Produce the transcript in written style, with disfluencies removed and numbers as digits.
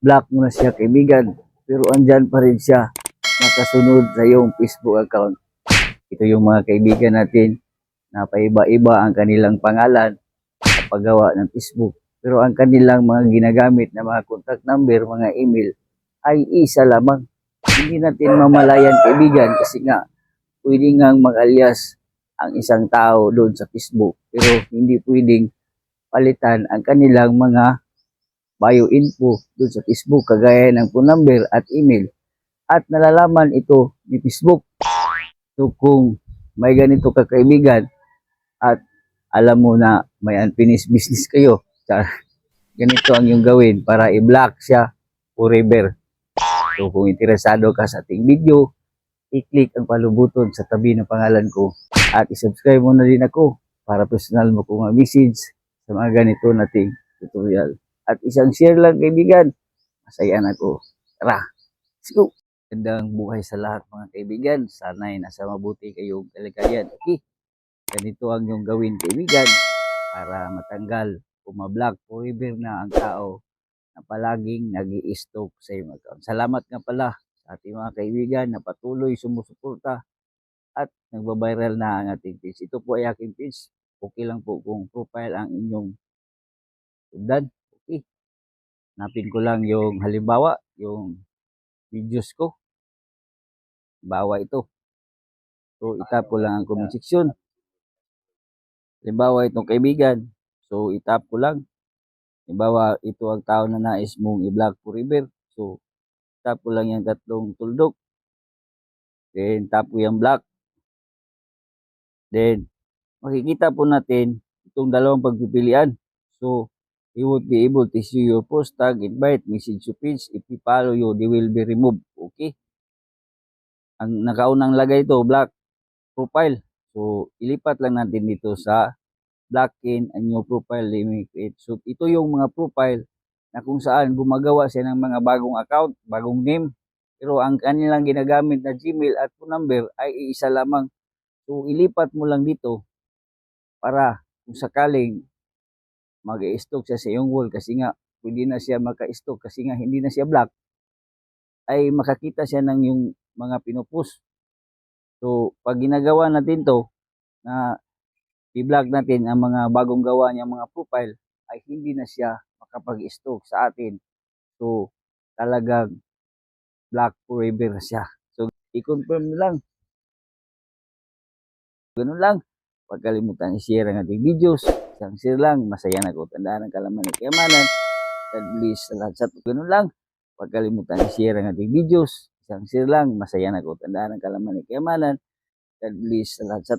block mo na siya kaibigan, pero andyan pa rin siya nakasunod sa iyong Facebook account. Ito yung mga kaibigan natin na paiba-iba ang kanilang pangalan sa paggawa ng Facebook. Pero ang kanilang mga ginagamit na mga contact number, mga email, ay isa lamang. Hindi natin mamalayan kaibigan kasi nga pwede nga mag-alias ang isang tao doon sa Facebook. Pero hindi pwedeng palitan ang kanilang mga bio info doon sa Facebook kagaya ng phone number at email. At nalalaman ito ni Facebook. So kung may ganito ka kaibigan at alam mo na may unfinished business kayo, ganito ang yung gawin para i-block siya forever. So kung interesado ka sa ating video, i-click ang palubuton sa tabi ng pangalan ko at i-subscribe mo na din ako para personal mo kong message sa mga ganito nating tutorial. At isang share lang kaibigan, masaya na ako. Tara, let's go! Gandang buhay sa lahat mga kaibigan. Sana'y nasa mabuti kayong kalagayan. Okay, ganito ang yung gawin kaibigan para matanggal o ma-block forever na ang tao na palaging nag-i-stalk sa iyong account. Salamat nga pala sa ating mga kaibigan na patuloy sumusuporta at nagbabiral na ang ating page. Ito po ay aking page. Okay lang po kung profile ang inyong sundan. Okay. Napin ko lang yung halimbawa, yung videos ko. Bawa ito. So, itap ko lang ang comment section. Halimbawa itong kaibigan. So, itap ko lang. Halimbawa, ito ang tao na nais mong i-block forever. So, tap ko lang yung tatlong tuldok. Then, tap ko yung block. Then, makikita po natin itong dalawang pagpipilian. So, you would be able to see your post, tag, invite, message to page. If you follow you, they will be removed. Okay? Ang nakaunang lagay ito, block profile. So, ilipat lang natin dito sa blocking a new profile limit. So, ito yung mga profile na kung saan gumagawa siya ng mga bagong account, bagong name. Pero ang kanilang ginagamit na Gmail at phone number ay iisa lamang. So, ilipat mo lang dito para kung sakaling mag-i-stalk siya sa iyong wall kasi nga pwede na siya maka-stalk kasi nga hindi na siya block, ay makakita siya ng yung mga pinupost. So, pag ginagawa natin to na i-block natin ang mga bagong gawa niya mga profile, ay hindi na siya makapag-stalk sa atin. So, talagang block forever siya. So, i-confirm lang. Ganun lang. Huwag kalimutan i-share ang ating videos. Isang share lang, masaya na ko. Tandaan ang kalaman ng kayamanan. God bless sa lahat sa ganun lang. Huwag kalimutan i-share ang ating videos. Isang share lang, masaya na ko. Tandaan ang kalaman ng kayamanan. God bless sa lahat sa